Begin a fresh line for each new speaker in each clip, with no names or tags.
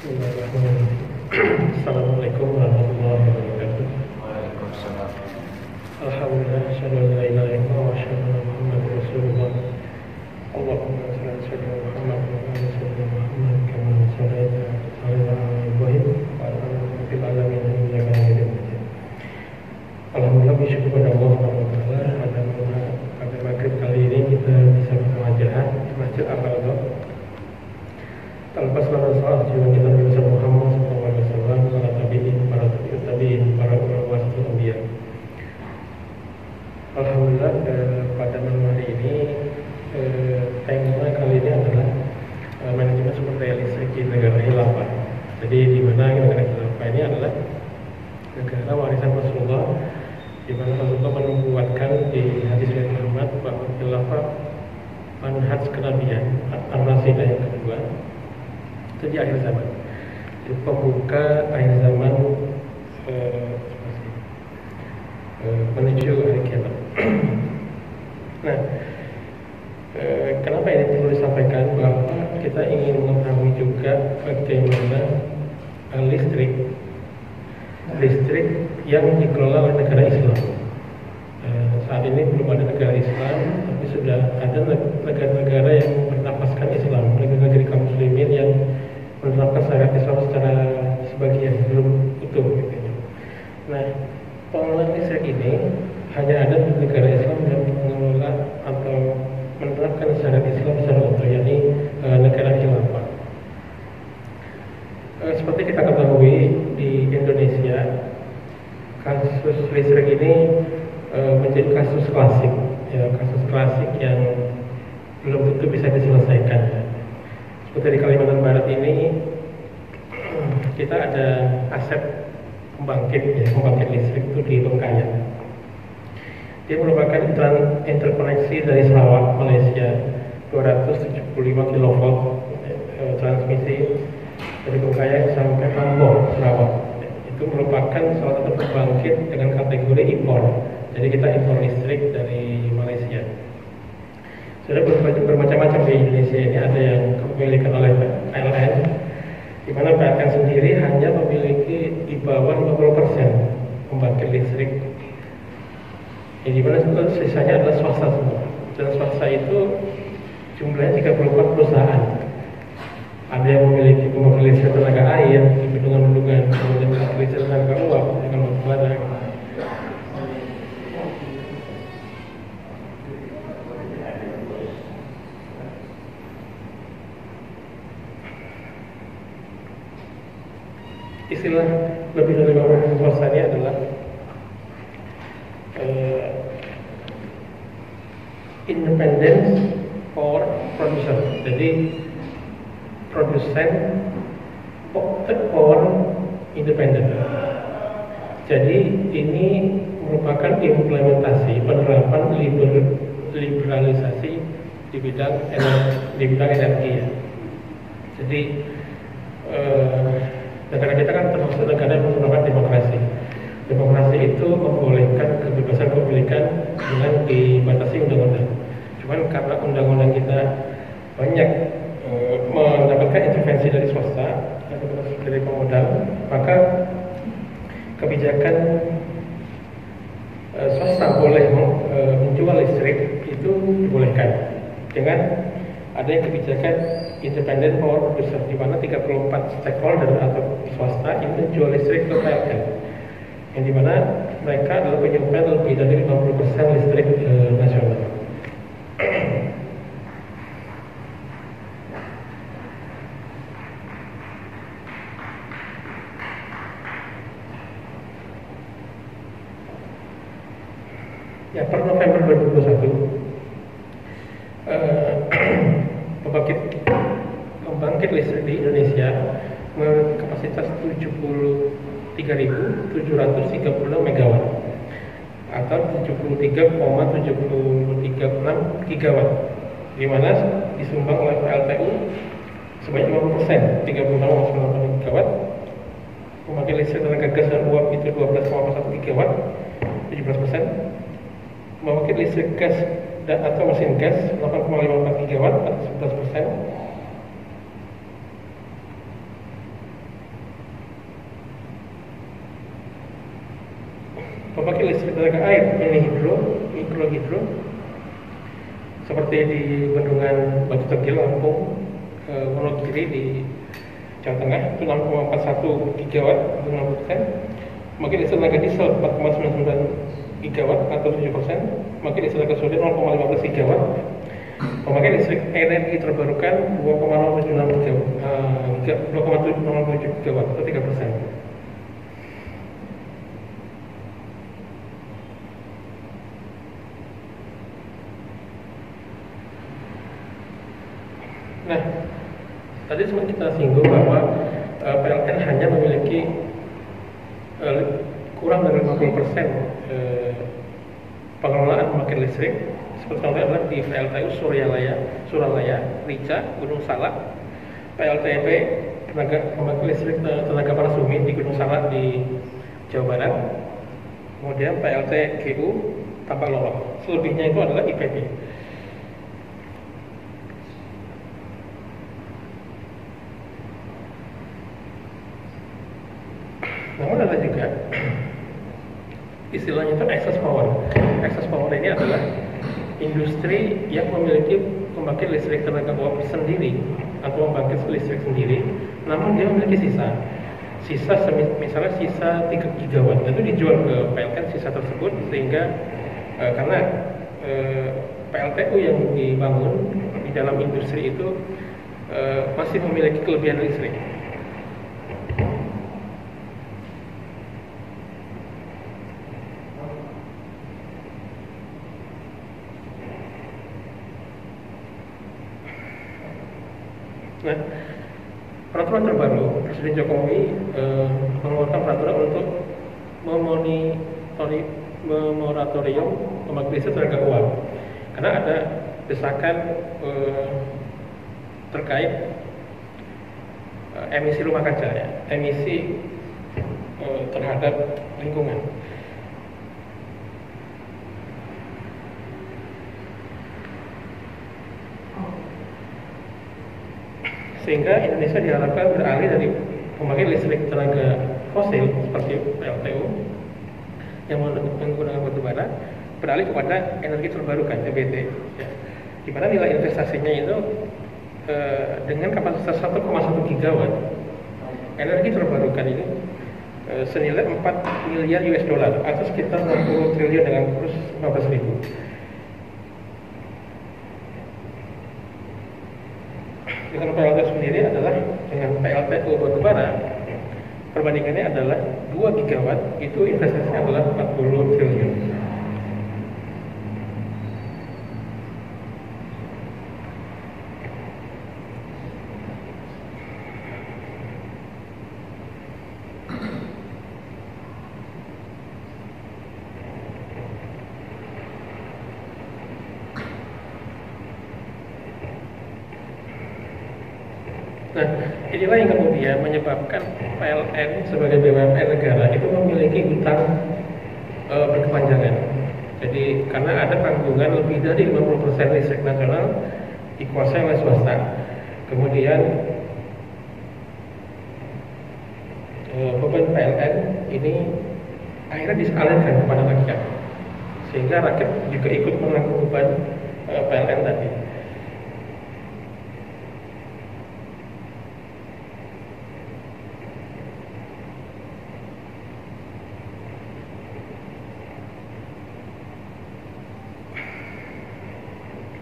Bismillahirrahmanirrahim. Assalamualaikum warahmatullahi wabarakatuh.
Waalaikumsalam.
Alhamdulillah, asyhadu an la ilaha illallah wa asyhadu anna Muhammadar Rasulullah. Allahumma shalli ala sayyidina Muhammad wa ala sayyidina Muhammad kama shallaita ala Ibrahim wa ala ali fil alamin innaka Hamidum Majid. Alhamdulillah, bersyukur kepada Allah Subhanahu wa taala pada maghrib kali ini kita bisa berjamaah di Masjid Al-Aqsa. Tanpa salah juga kita bisa Muhammad SAW, para tabiin, para tabiin, para ulama warasatul anbiya. Alhamdulillah, pada malam hari ini tema kali ini adalah manajemen sumber daya listrik di negara khilafah. Jadi di mana negara khilafah ini adalah negara warisan Rasulullah, di mana Rasulullah menubuatkan di hadis Nabi Muhammad bahwa khilafah manhaj kenabian ar-rasidah yang kedua itu di akhir zaman, itu pembuka akhir zaman menuju hari kiamat. Nah, kenapa ini perlu disampaikan bahwa kita ingin mengetahui juga bagaimana listrik yang dikelola oleh negara Islam. Saat ini belum ada negara Islam, tapi sudah ada negara-negara yang bernafaskan Islam, negara-negara kaum muslimin yang menerapkan syariat Islam secara sebagian, belum utuh gitu. Nah, pengelolaan listrik ini hanya ada di negara Islam yang mengelola atau menerapkan syariat Islam secara utuh, yakni negara khilafah. Seperti kita ketahui di Indonesia, kasus listrik ini menjadi kasus klasik, ya, kasus klasik yang belum tentu bisa diselesaikan. Seperti di Kalimantan Barat ini, kita ada aset pembangkit listrik itu di Bengkayang. Dia merupakan interkoneksi dari Sarawak, Malaysia, 275 kV transmisi dari Bengkayang sampai Lombok, Sarawak. Itu merupakan salah satu pembangkit dengan kategori impor. Jadi kita impor listrik dari Malaysia. Sudah bermacam-macam di Indonesia ini, ada yang kepemilikan oleh PLN, di mana PLN sendiri hanya memiliki di bawah 50% pembangkit listrik. Di mana sisanya adalah swasta semua. Dan swasta itu jumlahnya 34 perusahaan. Ada yang memiliki pembangkit listrik tenaga air, bendungan-bendungan, kemudian pembangkit listrik tenaga uap, dengan batu bara. Istilah lebih dari 50% ini adalah independent power producer. Jadi produsen power independent. Jadi ini merupakan implementasi penerapan liberalisasi di bidang energi. Ya. Jadi negara kita kan termasuk negara yang menerapkan demokrasi. Demokrasi itu membolehkan kebebasan kepemilikan dengan dibatasi undang-undang. Cuman karena undang-undang kita banyak mendapatkan intervensi dari swasta atau dari pemodal, maka kebijakan swasta boleh menjual listrik itu dibolehkan dengan adanya kebijakan independent power producer, di mana 34 stakeholder atau swasta itu jual listrik ke PLN, yang di mana mereka adalah penyuplai lebih dari 50% listrik nasional. Ya, per November 2021 pembangkit listrik di Indonesia kapasitas 73.736 MW atau 73,736 gigawatt, di mana disumbang oleh PLTU sebanyak 50%, 36,98 gigawatt. Pembangkit listrik tenaga gas dan uap itu 12,1 gigawatt, 17%. Pembangkit listrik gas atau mesin gas 8,54 gigawatt atau 11%. mikro hidro, seperti di Bendungan Batu Tegil, Lampung, Wonogiri di Jawa Tengah itu 6,41 gigawatt atau 60%. Pembangkit listrik tenaga diesel 4,99 gigawatt atau 7%. Pembangkit listrik tenaga surya 0,15 gigawatt. Pembangkit listrik energi terbarukan 2,07 gigawatt atau 3%. Nah, tadi sempat kita singgung bahwa PLN hanya memiliki kurang dari 50% pengelolaan pembangkit listrik. Seperti contohnya adalah di PLTU Suralaya, Rica, Gunung Salak, PLTP pembangkit listrik tenaga panas bumi di Gunung Salak di Jawa Barat, kemudian PLTGU Tambak Lorok. Selebihnya itu adalah IPB. Namun ada juga istilahnya itu excess power. Excess power ini adalah industri yang memiliki pembangkit listrik tenaga uap sendiri atau pembangkit listrik sendiri, namun dia memiliki misalnya sisa 3 gigawatt itu dijual ke PLN sisa tersebut, sehingga karena PLTU yang dibangun di dalam industri itu masih memiliki kelebihan listrik. Nah, peraturan terbaru Presiden Jokowi mengeluarkan peraturan untuk memoratorium pembangkit listrik tenaga uap karena ada desakan terkait emisi rumah kaca, ya, emisi terhadap lingkungan. Sehingga Indonesia diharapkan beralih dari pembangkit listrik tenaga fosil seperti PLTU yang menggunakan batu bara, beralih kepada energi terbarukan (EBT), ya. Di mana nilai investasinya itu dengan kapasitas 1,1 gigawatt energi terbarukan ini senilai 4 miliar US dollar atau sekitar 60 triliun dengan kurs 15.000. Dengan PLT sendiri adalah dengan PLTU batubara, perbandingannya adalah 2 gigawatt, itu investasinya adalah 40 triliun. Nah, inilah yang kemudian menyebabkan PLN sebagai BUMN negara itu memiliki hutang berkepanjangan. Jadi karena ada tanggungan lebih dari 50% listrik nasional dikuasai oleh swasta. Kemudian beban PLN ini akhirnya disalurkan kepada rakyat, sehingga rakyat juga ikut menanggung beban PLN tadi.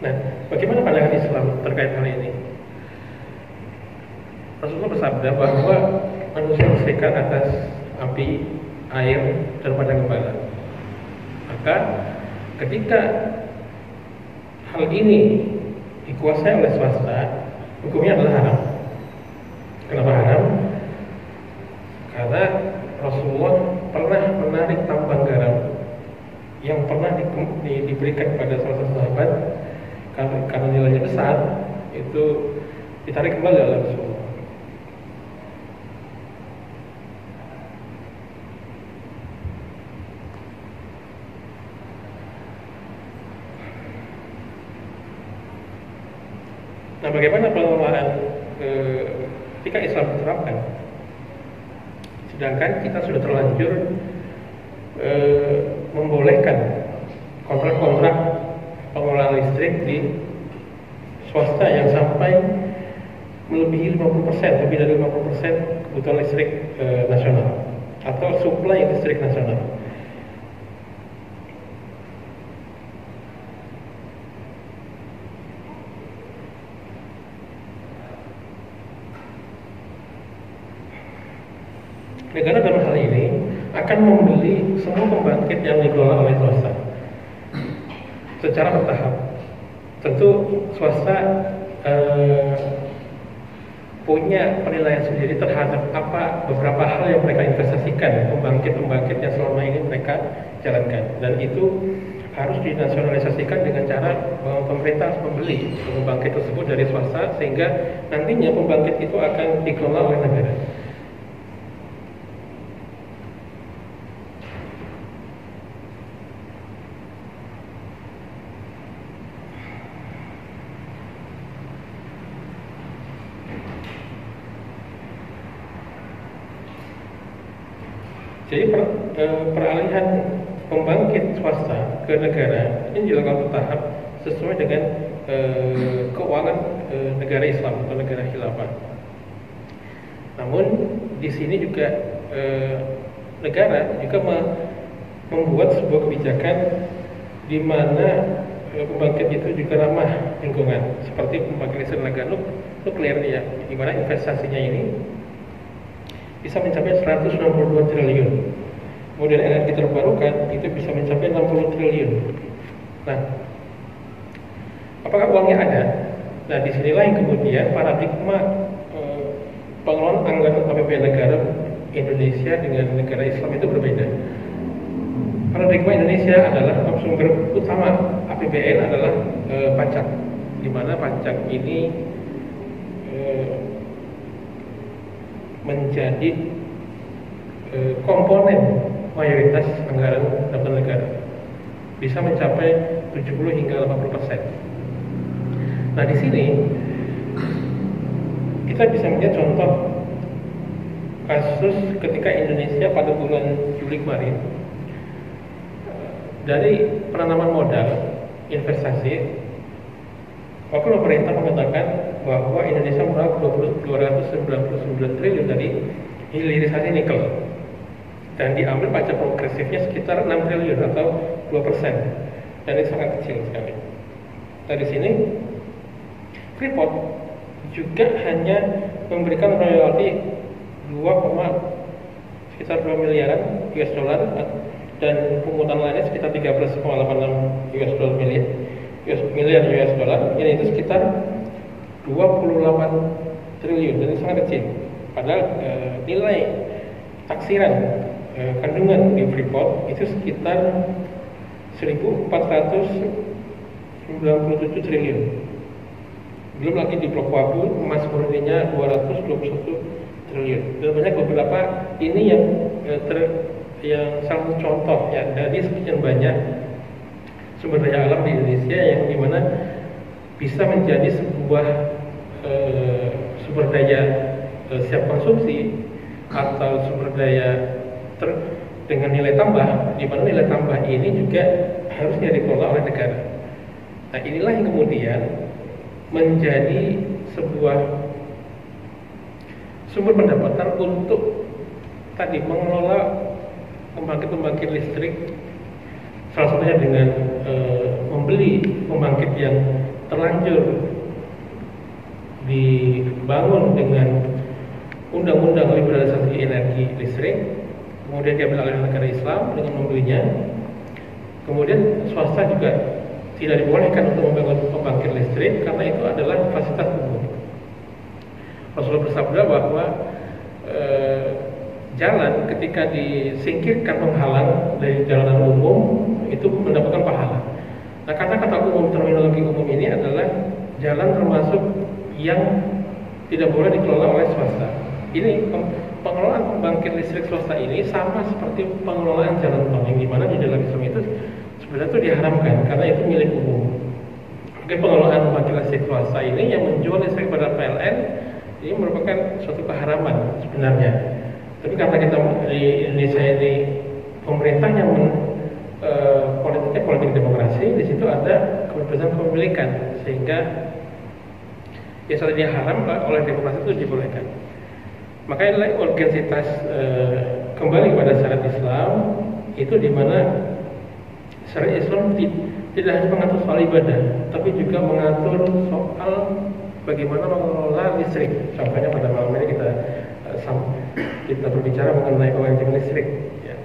Nah, bagaimana pandangan Islam terkait hal ini? Rasulullah bersabda bahwa manusia bersihkan atas api, air, dan padang gembala. Maka ketika hal ini dikuasai oleh swasta, hukumnya adalah haram. Kenapa haram? Karena Rasulullah pernah menarik tambang garam yang pernah diberikan kepada salah satu sahabat, karena nilainya besar, itu ditarik kembali oleh Rasulullah. Nah, bagaimana pengelolaan ketika Islam diterapkan? Sedangkan kita sudah terlanjur membolehkan kontrak-kontrak pengelolaan listrik di swasta yang sampai melebihi 50%, lebih dari 50% kebutuhan listrik nasional atau suplai listrik nasional. Negara dalam hal ini akan membeli semua pembangkit yang dikelola oleh swasta secara bertahap. Tentu swasta punya penilaian sendiri terhadap beberapa hal yang mereka investasikan, pembangkit-pembangkit yang selama ini mereka jalankan, dan itu harus dinasionalisasikan dengan cara pemerintah harus membeli pembangkit tersebut dari swasta, sehingga nantinya pembangkit itu akan dikelola oleh negara. Jadi peralihan pembangkit swasta ke negara ini dilakukan bertahap sesuai dengan keuangan negara Islam atau negara khilafah. Namun di sini juga negara juga membuat sebuah kebijakan di mana pembangkit itu juga ramah lingkungan, seperti pembangkit listrik tenaga nuklir ya, di mana investasinya ini bisa mencapai 162 triliun. Kemudian energi terbarukan itu bisa mencapai 60 triliun. Nah, apakah uangnya ada? Nah, disinilah yang kemudian paradigma pengelolaan anggaran APBN negara Indonesia dengan negara Islam itu berbeda. Paradigma Indonesia adalah sumber utama APBN adalah pajak, di mana pajak ini menjadi komponen mayoritas anggaran pendapatan negara, bisa mencapai 70 hingga 80%. Nah, di sini kita bisa melihat contoh kasus ketika Indonesia pada bulan Juli kemarin dari penanaman modal investasi, waktu pemerintah mengatakan bahwa Indonesia meraup 299 triliun dari hilirisasi nikel, dan diambil pajak progresifnya sekitar 6 triliun atau 2%, dan itu sangat kecil sekali. Dari sini Freeport juga hanya memberikan royalti sekitar 2 miliaran US dollar, dan pungutan lainnya sekitar 13,86 miliar US dollar, yang itu sekitar 28 triliun, dan itu sangat kecil. Padahal nilai taksiran kandungan di Freeport itu sekitar 1.497 triliun. Belum lagi di Blok Wabu emas murninya 221 triliun. Dan banyak beberapa ini yang salah satu contoh ya dari sekian banyak sumber daya alam di Indonesia yang dimana bisa menjadi sebuah sumber daya siap konsumsi atau sumber daya dengan nilai tambah, di mana nilai tambah ini juga harusnya dikelola oleh negara. Nah, inilah yang kemudian menjadi sebuah sumber pendapatan untuk tadi mengelola pembangkit listrik, salah satunya dengan membeli pembangkit yang terlanjur dibangun dengan undang-undang liberalisasi energi listrik, kemudian diambil oleh negara Islam dengan membelinya. Kemudian swasta juga tidak dibolehkan untuk membangun pembangkit listrik karena itu adalah fasilitas umum. Rasulullah bersabda bahwa jalan ketika disingkirkan penghalang dari jalanan umum itu mendapatkan pahala. Nah, kata-kata umum, terminologi umum ini adalah jalan termasuk yang tidak boleh dikelola oleh swasta. Ini pengelolaan pembangkit listrik swasta ini sama seperti pengelolaan jalan tol, yang dimana di dalam Islam itu sebenarnya itu diharamkan karena itu milik umum. Oke, pengelolaan pembangkit listrik swasta ini yang menjual listrik pada PLN ini merupakan suatu keharaman sebenarnya. Tapi karena kita di Indonesia ini pemerintahnya politiknya politik demokrasi, situ ada kebebasan kepemilikan, sehingga yang tadinya haram oleh demokrasi itu dibolehkan. Makanya urgensitas kembali pada syariat Islam itu di mana syariat Islam tidak hanya mengatur soal ibadah, tapi juga mengatur soal bagaimana mengelola listrik. Contohnya pada malam ini kita berbicara mengenai kewajiban listrik. Ya.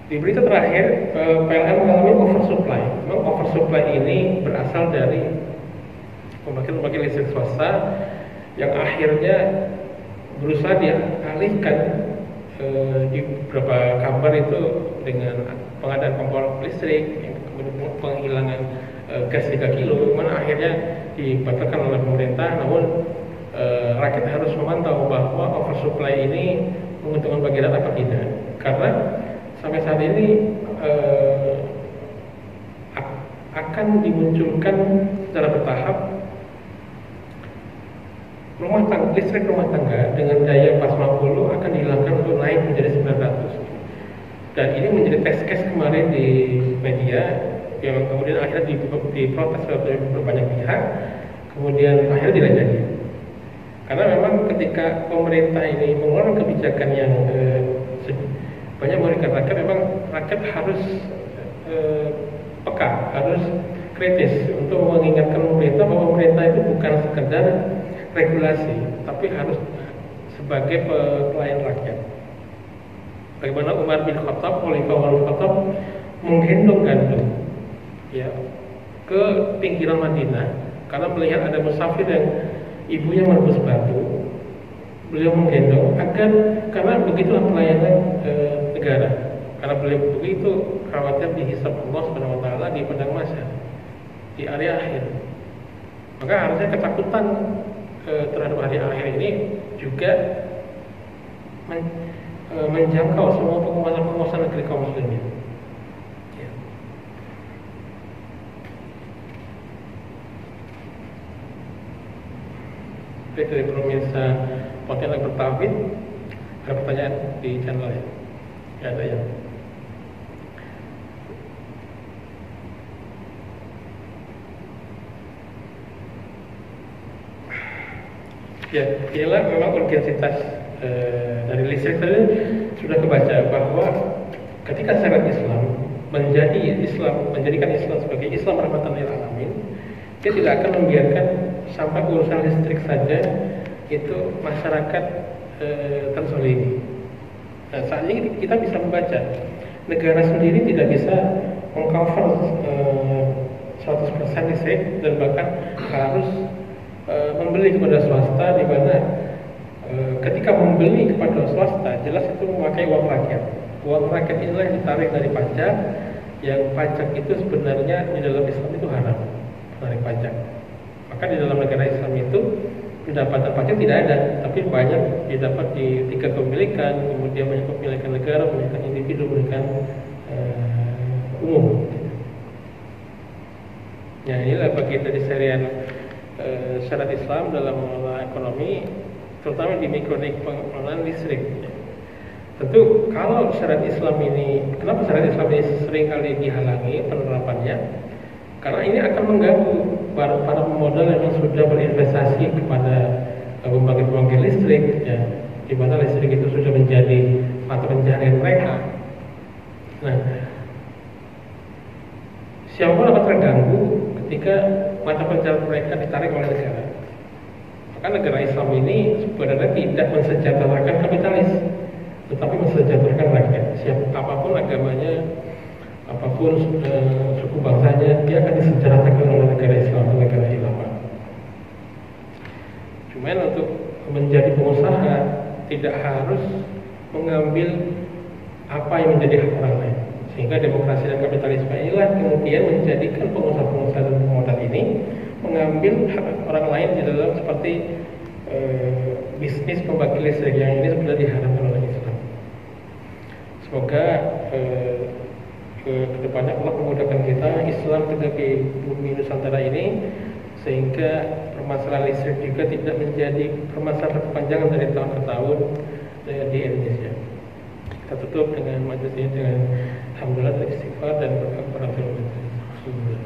Di berita terakhir, PLN mengalami oversupply. Memang oversupply ini berasal dari pembangkit listrik swasta yang akhirnya berusaha dialihkan di beberapa kabar itu dengan pengadaan kompor listrik, kemudian penghilangan gas 3 kilo, mana akhirnya dibatalkan oleh pemerintah. Namun rakyat harus memantau bahwa oversupply ini menguntungkan bagi rakyat atau tidak, karena sampai saat ini akan dimunculkan secara bertahap listrik rumah tangga dengan daya 450 akan dihilangkan untuk naik menjadi 900. Dan ini menjadi test case kemarin di media yang kemudian akhirnya diprotes oleh banyak pihak, kemudian akhirnya tidak jadi. Karena memang ketika pemerintah ini mengeluarkan kebijakan yang banyak merugikan rakyat, memang rakyat harus peka, harus kritis untuk mengingatkan pemerintah bahwa pemerintah itu bukan sekedar regulasi, tapi harus sebagai pelayan rakyat. Bagaimana Umar bin Khattab, Khalifah Umar bin Khattab menggendong gandum ya ke pinggiran Madinah karena melihat ada musafir yang ibunya merebus batu. Beliau menggendong karena begitulah pelayanan negara. Karena beliau begitu khawatir dihisab Allah Subhanahu wa taala di padang mahsyar, di area akhir. Maka harusnya ketakutan terhadap hari akhir ini juga menjangkau semua penguasa negeri kaum muslimin. Ya. Baik, dari pemirsa Podcast Bertauhid, ada pertanyaan di channel ya? Ya, ada ya. Ya, inilah memang urgensitas dari listrik tadi sudah kebaca bahwa ketika syariat Islam menjadikan Islam sebagai Islam rahmatan lil alamin, dia tidak akan membiarkan sampai urusan listrik saja itu masyarakat terzolimi. Nah, saat ini kita bisa membaca negara sendiri tidak bisa mengcover 100% listrik dan bahkan harus membeli kepada swasta, di mana ketika membeli kepada swasta jelas itu memakai uang rakyat. Uang rakyat inilah yang ditarik dari pajak, yang pajak itu sebenarnya di dalam Islam itu haram, menarik pajak. Maka di dalam negara Islam itu pendapatan pajak tidak ada, tapi banyak didapat di 3 kepemilikan, kemudian banyak kepemilikan negara, kepemilikan individu, kepemilikan umum. Ya, inilah bagian dari serian syariat Islam dalam mengelola ekonomi, terutama di mikronik pengelolaan listrik. Tentu kalau syariat Islam ini, kenapa syariat Islam ini sering kali dihalangi penerapannya? Karena ini akan mengganggu para pemodal yang sudah berinvestasi kepada pembangkit listrik, ya, di mana listrik itu sudah menjadi mata pencaharian mereka. Nah, siapapun akan terganggu ketika mata pencaharian mereka ditarik oleh negara. Maka negara Islam ini sebenarnya tidak mensejahterakan kapitalis, tetapi mensejahterakan rakyat. Apapun agamanya, apapun suku bangsanya, dia akan disejahterakan oleh negara Islam, negara khilafah. Cuman untuk menjadi pengusaha tidak harus mengambil apa yang menjadi hak orang lain. Sehingga demokrasi dan kapitalisme inilah kemudian menjadikan pengusaha-pengusaha dan pemodal ini mengambil hak orang lain di dalam seperti bisnis pembangkit listrik yang ini sebenarnya diharamkan oleh Islam. Semoga kedepannya Allah memudahkan kita Islam tegak di bumi Nusantara ini, sehingga permasalahan listrik juga tidak menjadi permasalahan berkepanjangan dari tahun ke tahun di Indonesia. Kita tutup dengan majelis ini dengan Alhamdulillah istighfar dan berkafaratul majlis.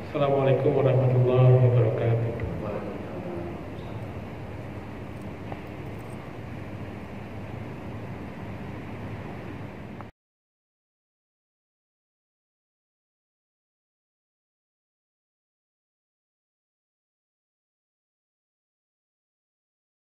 Assalamualaikum warahmatullahi wabarakatuh.